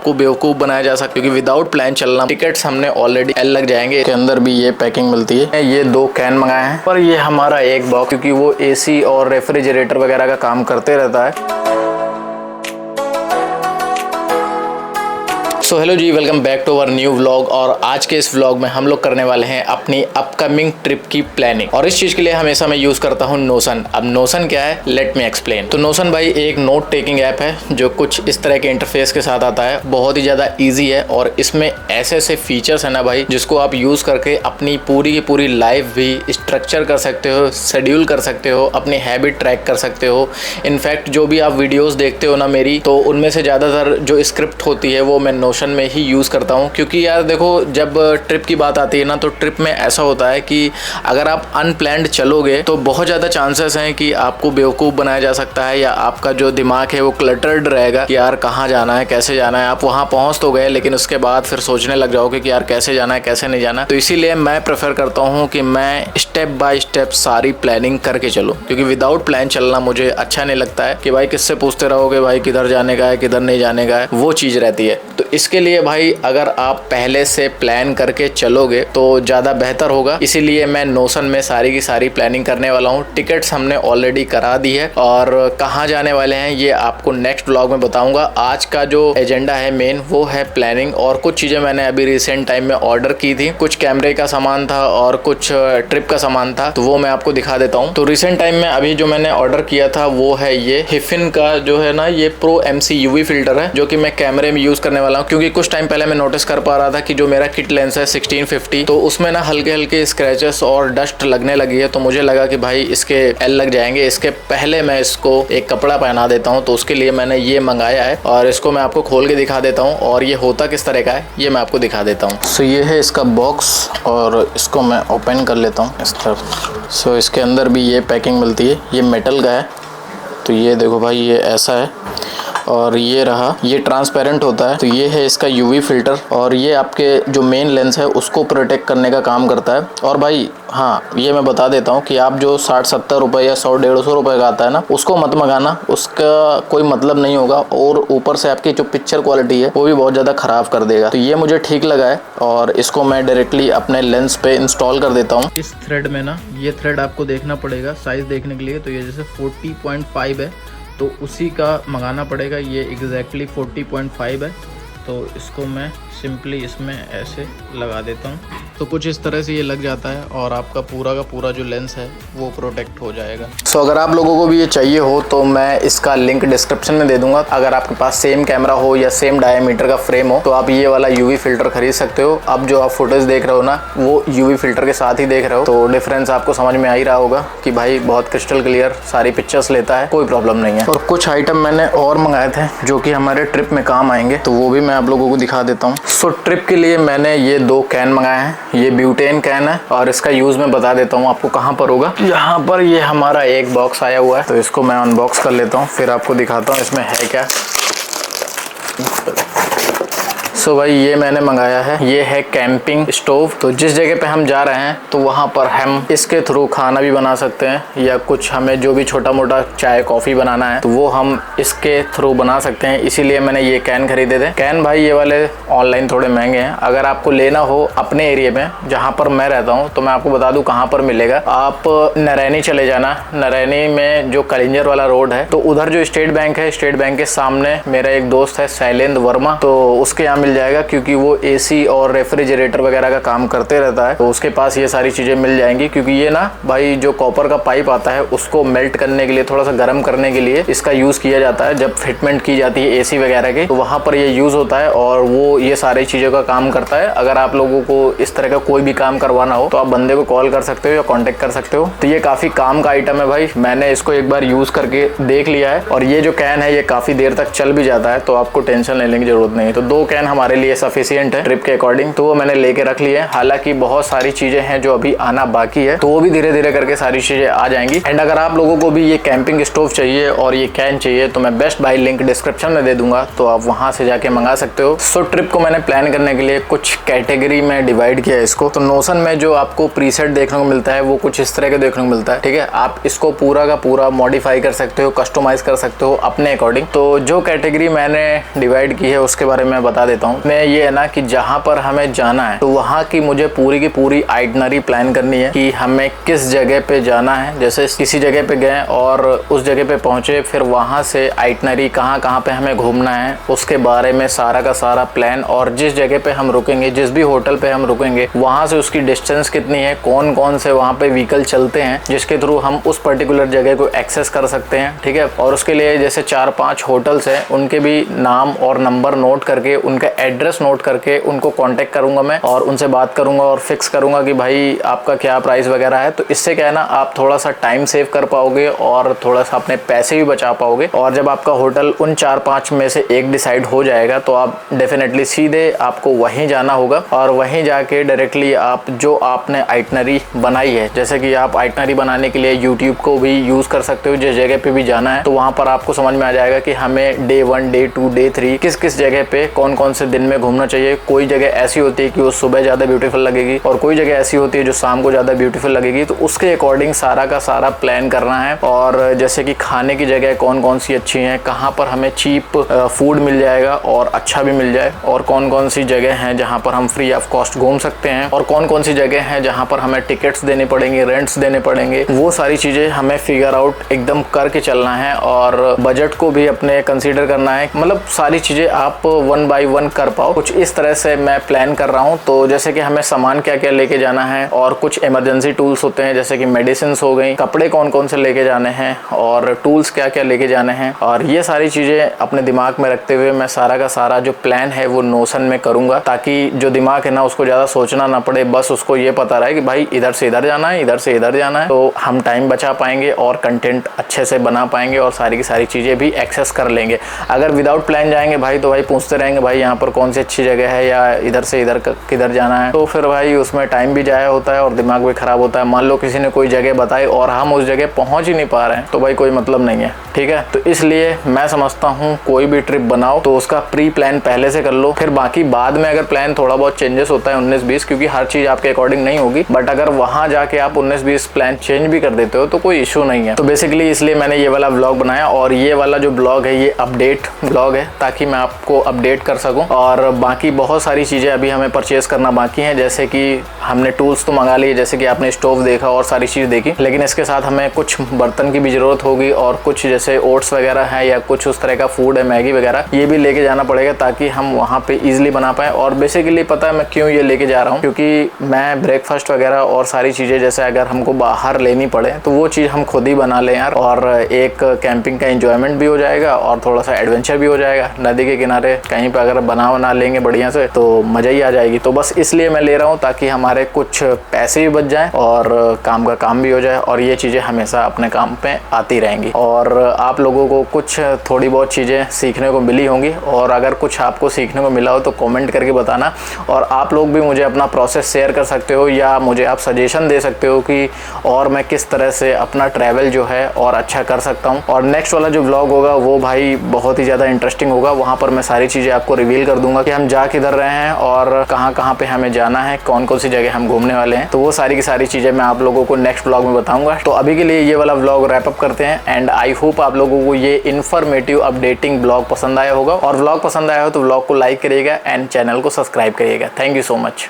को बेवकूफ बनाया जा सकता है क्योंकि विदाउट प्लान चलना, टिकट्स हमने ऑलरेडी एल लग जाएंगे। इसके अंदर भी ये पैकिंग मिलती है। ये 2 कैन मंगाए हैं और ये हमारा एक बॉक्स, क्योंकि वो एसी और रेफ्रिजरेटर वगैरह का काम करते रहता है। So hello ji, welcome back to our new vlog. और आज के इस व्लॉग में हम लोग करने वाले हैं अपनी अपकमिंग ट्रिप की प्लानिंग। और इस चीज के लिए हमेशा मैं यूज करता हूँ नोशन। अब नोशन क्या है, लेट मी एक्सप्लेन। तो नोशन भाई एक नोट टेकिंग ऐप है जो कुछ इस तरह के इंटरफेस के साथ आता है। बहुत ही ज्यादा ईजी है और इसमें ऐसे ऐसे फीचर्स है ना भाई, जिसको आप यूज करके अपनी पूरी की पूरी लाइफ भी स्ट्रक्चर कर सकते हो, शेड्यूल कर सकते हो, अपनी हैबिट ट्रैक कर सकते हो। इनफैक्ट जो भी आप वीडियोस देखते हो ना मेरी, तो उनमें से ज्यादातर जो स्क्रिप्ट होती है वो मैं नोशन में ही यूज करता हूं। क्योंकि यार देखो, जब ट्रिप की बात आती है ना, तो ट्रिप में ऐसा होता है कि अगर आप अनप्लैन्ड चलोगे तो बहुत ज़्यादा चांसेस हैं कि आपको बेवकूफ़ बनाया जा सकता है, या आपका जो दिमाग है वो क्लटर्ड रहेगा कि यार कहाँ जाना है, कैसे जाना है। आप वहाँ पहुँच तो गए, लेकिन उसके बाद फिर सोचने लग जाओगे कि यार कैसे जाना है, कैसे नहीं जाना। तो इसीलिए मैं प्रेफर करता हूँ कि मैं स्टेप बाय स्टेप सारी प्लानिंग करके चलूँ, क्योंकि विदाउट प्लान चलना मुझे अच्छा नहीं लगता है कि भाई किससे पूछते रहोगे भाई किधर जाने का है, किधर नहीं जाने का है, वो चीज़ रहती है। तो इसके लिए भाई अगर आप पहले से प्लान करके चलोगे तो ज़्यादा बेहतर होगा। इसीलिए मैं नोशन में सारी की सारी प्लानिंग करने वाला हूँ। टिकट्स हमने ऑलरेडी करा दी है और कहाँ जाने वाले हैं ये आपको नेक्स्ट व्लॉग में बताऊंगा। आज का जो एजेंडा है मेन, वो है प्लानिंग। और कुछ चीज़ें मैंने अभी रिसेंट टाइम में ऑर्डर की थी। कुछ कैमरे का सामान था और कुछ ट्रिप का सामान था, तो वो मैं आपको दिखा देता हूँ। तो रिसेंट टाइम में अभी जो मैंने ऑर्डर किया था वो है ये हिफिन का जो है ना, ये प्रो MC UV फिल्टर है, जो कि मैं कैमरे में यूज़ करने वाला हूँ। क्योंकि कुछ टाइम पहले मैं नोटिस कर पा रहा था कि जो मेरा किट लेंस है 1650, तो उसमें ना हल्के हल्के स्क्रैचेस और डस्ट लगने लगी है। तो मुझे लगा कि भाई इसके एल लग जाएंगे, इसके पहले मैं इसको एक कपड़ा पहना देता हूँ। तो उसके लिए मैंने ये मंगाया है और इसको मैं आपको खोल के दिखा देता हूँ। और ये होता किस तरह का है ये मैं आपको दिखा देता हूँ। सो ये है इसका बॉक्स और इसको मैं ओपन कर लेता हूँ इस तरफ। सो इसके अंदर भी ये पैकिंग मिलती है। ये मेटल का है, तो ये देखो भाई, ये ऐसा है। और ये रहा, ये ट्रांसपेरेंट होता है। तो ये है इसका UV फिल्टर और ये आपके जो मेन लेंस है उसको प्रोटेक्ट करने का काम करता है। और भाई हाँ, ये मैं बता देता हूँ कि आप जो 60-70 रुपये या 100-150 रुपये का आता है ना, उसको मत मंगाना, उसका कोई मतलब नहीं होगा। और ऊपर से आपकी जो पिक्चर क्वालिटी है वो भी बहुत ज़्यादा ख़राब कर देगा। तो ये मुझे ठीक लगा है और इसको मैं डायरेक्टली अपने लेंस पे इंस्टॉल कर देता हूँ। इस थ्रेड में ना, ये थ्रेड आपको देखना पड़ेगा साइज़ देखने के लिए। तो ये जैसे 40.5 है, तो उसी का मंगाना पड़ेगा। ये एग्जैक्टली 40.5 है। तो इसको मैं सिंपली इसमें ऐसे लगा देता हूँ, तो कुछ इस तरह से ये लग जाता है और आपका पूरा का पूरा जो लेंस है वो प्रोटेक्ट हो जाएगा। सो अगर आप लोगों को भी ये चाहिए हो तो मैं इसका लिंक डिस्क्रिप्शन में दे दूंगा। अगर आपके पास सेम कैमरा हो या सेम डायमीटर का फ्रेम हो तो आप ये वाला UV फिल्टर खरीद सकते हो। अब जो आप फोटोज देख रहे हो ना, वो UV फिल्टर के साथ ही देख रहे हो, तो डिफरेंस आपको समझ में आ ही रहा होगा कि भाई बहुत क्रिस्टल क्लियर सारी पिक्चर्स लेता है, कोई प्रॉब्लम नहीं है। और कुछ आइटम मैंने और मंगाए थे जो कि हमारे ट्रिप में काम आएंगे, तो वो भी मैं आप लोगों को दिखा देता हूँ। सो ट्रिप के लिए मैंने ये 2 कैन मंगाए हैं। ये ब्यूटेन कैन है और इसका यूज मैं बता देता हूँ आपको कहाँ पर होगा। यहाँ पर ये हमारा एक बॉक्स आया हुआ है, तो इसको मैं अनबॉक्स कर लेता हूँ, फिर आपको दिखाता हूँ इसमें है क्या। सो भाई ये मैंने मंगाया है, ये है कैंपिंग स्टोव। तो जिस जगह पे हम जा रहे हैं तो वहाँ पर हम इसके थ्रू खाना भी बना सकते हैं, या कुछ हमें जो भी छोटा मोटा चाय कॉफ़ी बनाना है तो वो हम इसके थ्रू बना सकते हैं। इसीलिए मैंने ये कैन खरीदे थे। कैन भाई ये वाले ऑनलाइन थोड़े महंगे हैं। अगर आपको लेना हो अपने एरिया में, जहाँ पर मैं रहता हूँ, तो मैं आपको बता दूँ कहाँ पर मिलेगा। आप नरैनी चले जाना। नरैनी में जो कलिंजर वाला रोड है, तो उधर जो स्टेट बैंक है, स्टेट बैंक के सामने मेरा एक दोस्त है शैलेंद्र वर्मा, तो उसके यहाँ जाएगा, क्योंकि वो AC और रेफ्रिजरेटर वगैरह का काम करते रहता है। तो उसके पास ये सारी चीजें मिल जाएंगी। क्योंकि ये ना भाई जो कॉपर का पाइप आता है उसको मेल्ट करने के लिए, थोड़ा सा गर्म करने के लिए इसका यूज किया जाता है। जब फिटमेंट की जाती है AC वगैरह की, तो वहां पर ये यूज होता है और वो ये सारी चीजों का काम करता है। अगर आप लोगों को इस तरह का कोई भी काम करवाना हो तो आप बंदे को कॉल कर सकते हो या कॉन्टेक्ट कर सकते हो। तो ये काफी काम का आइटम है भाई। मैंने इसको एक बार यूज करके देख लिया है और ये जो कैन है ये काफी देर तक चल भी जाता है, तो आपको टेंशन लेने की जरूरत नहीं है। तो 2 कैन हमारे लिए सफिशिएंट है ट्रिप के अकॉर्डिंग, तो वो मैंने लेके रख ली है। हालांकि बहुत सारी चीजें हैं जो अभी आना बाकी है, तो वो भी धीरे धीरे करके सारी चीजें आ जाएंगी। एंड अगर आप लोगों को भी ये कैंपिंग स्टोव चाहिए और ये कैन चाहिए तो मैं बेस्ट बाय लिंक डिस्क्रिप्शन में दे दूंगा, तो आप वहां से जाके मंगा सकते हो। सो ट्रिप को मैंने प्लान करने के लिए कुछ कैटेगरी में डिवाइड किया है इसको। तो नोशन में जो आपको प्रीसेट देखने को मिलता है वो कुछ इस तरह के देखने को मिलता है, ठीक है। आप इसको पूरा का पूरा मॉडिफाई कर सकते हो, कस्टमाइज कर सकते हो अपने अकॉर्डिंग। तो जो कैटेगरी मैंने डिवाइड की है उसके बारे में बता देता हूँ मैं। ये है ना कि जहाँ पर हमें जाना है तो वहाँ की मुझे पूरी की पूरी आइटनरी प्लान करनी है कि हमें किस जगह पे जाना है। जैसे किसी जगह पे गए और उस जगह पे पहुंचे, फिर वहाँ से आइटनरी कहाँ कहाँ पे हमें घूमना है उसके बारे में सारा का सारा प्लान, और जिस जगह पे हम रुकेंगे, जिस भी होटल पे हम रुकेंगे वहाँ से उसकी डिस्टेंस कितनी है, कौन कौन से वहाँ पे व्हीकल चलते हैं जिसके थ्रू हम उस पर्टिकुलर जगह को एक्सेस कर सकते हैं, ठीक है। और उसके लिए जैसे 4-5 होटल्स हैं, उनके भी नाम और नंबर नोट करके, उनका एड्रेस नोट करके उनको कॉन्टेक्ट करूंगा मैं और उनसे बात करूंगा और फिक्स करूंगा कि भाई आपका क्या प्राइस वगैरह है। तो इससे क्या है ना, आप थोड़ा सा टाइम सेव कर पाओगे और थोड़ा सा अपने पैसे भी बचा पाओगे। और जब आपका होटल उन 4-5 में से एक डिसाइड हो जाएगा तो आप डेफिनेटली सीधे आपको वहीं जाना होगा और वहीं जाके डायरेक्टली आप जो आपने आइटनरी बनाई है, जैसे कि आप आइटनरी बनाने के लिए यूट्यूब को भी यूज कर सकते हो। जिस जगह पे भी जाना है तो वहां पर आपको समझ में आ जाएगा कि हमें डे 1, डे 2, डे 3 किस किस जगह पे कौन कौन से दिन में घूमना चाहिए। कोई जगह ऐसी होती है कि वो सुबह ज्यादा ब्यूटीफुल लगेगी और कोई जगह ऐसी होती है जो शाम को ज्यादा ब्यूटीफुल लगेगी। तो उसके अकॉर्डिंग सारा का सारा प्लान करना है। और जैसे कि खाने की जगह कौन कौन सी अच्छी हैं, कहाँ पर हमें चीप फूड मिल जाएगा और अच्छा भी मिल जाए, और कौन कौन सी जगह हैं जहाँ पर हम फ्री ऑफ कॉस्ट घूम सकते हैं, और कौन कौन सी जगह हैं जहाँ पर हमें टिकट्स देने पड़ेंगे, रेंट्स देने पड़ेंगे। वो सारी चीजें हमें फिगर आउट एकदम करके चलना है और बजट को भी अपने कंसीडर करना है। मतलब सारी चीजें आप 1 बाय 1 कर पाओ, कुछ इस तरह से मैं प्लान कर रहा हूँ। तो जैसे कि हमें सामान क्या क्या लेके जाना है और कुछ इमरजेंसी टूल्स होते हैं जैसे कि मेडिसिन हो गई, कपड़े कौन कौन से लेके जाने हैं और टूल्स क्या क्या लेके जाने हैं, और ये सारी चीजें अपने दिमाग में रखते हुए मैं सारा का सारा जो प्लान है वो नोशन में करूंगा, ताकि जो दिमाग है ना उसको ज्यादा सोचना ना पड़े। बस उसको ये पता रहे कि भाई इधर से इधर जाना है, इधर से इधर जाना है। तो हम टाइम बचा पाएंगे और कंटेंट अच्छे से बना पाएंगे और सारी की सारी चीजें भी एक्सेस कर लेंगे। अगर विदाउट प्लान जाएंगे भाई तो भाई पूछते रहेंगे भाई यहाँ पर कौन सी अच्छी जगह है या इधर से इधर किधर जाना है, तो फिर भाई उसमें टाइम भी जाया होता है और दिमाग भी खराब होता है। मान लो किसी ने कोई जगह बताई और हम उस जगह पहुंच ही नहीं पा रहे हैं तो भाई कोई मतलब नहीं है, ठीक है। तो इसलिए मैं समझता हूँ कोई भी ट्रिप बनाओ तो उसका प्री प्लान पहले से कर लो, फिर बाकी बाद में अगर प्लान थोड़ा बहुत चेंजेस होता है 19-20, क्योंकि हर चीज आपके अकॉर्डिंग नहीं होगी, बट अगर वहां जाके आप 19-20 प्लान चेंज भी कर देते हो तो कोई इशू नहीं है। तो बेसिकली इसलिए मैंने ये वाला ब्लॉग बनाया, और ये वाला जो ब्लॉग है ये अपडेट ब्लॉग है ताकि मैं आपको अपडेट कर सकूं। और बाकी बहुत सारी चीजें अभी हमें परचेज करना बाकी है, जैसे कि हमने टूल्स तो मंगा लिए, जैसे कि आपने स्टोव देखा और सारी चीज देखी, लेकिन इसके साथ हमें कुछ बर्तन की भी जरूरत होगी और कुछ जैसे ओट्स वगैरह है या कुछ उस तरह का फूड है, मैगी वगैरह, ये भी लेके जाना पड़ेगा ताकि हम वहाँ पे इजिली बना पाए। और बेसिकली पता है मैं क्यों ये लेके जा रहा हूँ, क्योंकि मैं ब्रेकफास्ट वगैरह और सारी चीजें जैसे अगर हमको बाहर लेनी पड़े तो वो चीज हम खुद ही बना लें यार, और एक कैंपिंग का एंजॉयमेंट भी हो जाएगा और थोड़ा सा एडवेंचर भी हो जाएगा। नदी के किनारे कहीं पे अगर बना लेंगे बढ़िया से तो मजा ही आ जाएगी। तो बस इसलिए मैं ले रहा हूँ ताकि हमारे कुछ पैसे भी बच जाए और काम का काम भी हो जाए, और ये चीजें हमेशा अपने काम पे आती रहेंगी। और आप लोगों को कुछ थोड़ी बहुत चीजें सीखने को मिली होंगी, और अगर कुछ आपको सीखने को मिला हो तो कमेंट करके बताना। और आप लोग भी मुझे अपना प्रोसेस शेयर कर सकते हो या मुझे आप सजेशन दे सकते हो कि और मैं किस तरह से अपना ट्रैवल जो है और अच्छा कर सकता हूँ। और नेक्स्ट वाला जो व्लॉग होगा वो भाई बहुत ही ज़्यादा इंटरेस्टिंग होगा। वहाँ पर मैं सारी चीज़ें आपको रिवील कर दूंगा कि हम जा किधर रहे हैं और कहाँ कहाँ पे हमें जाना है, कौन कौन सी जगह हम घूमने वाले हैं। तो वो सारी की सारी चीज़ें मैं आप लोगों को नेक्स्ट व्लॉग में बताऊंगा। तो अभी के लिए ये वाला व्लॉग रैप अप करते हैं, एंड आई होप आप लोगों को ये इन्फॉर्मेटिव अपडेटिंग ब्लॉग पसंद आया होगा। और व्लॉग पसंद आया हो तो व्लॉग को लाइक करिएगा एंड चैनल को सब्सक्राइब करिएगा। Thank you so much.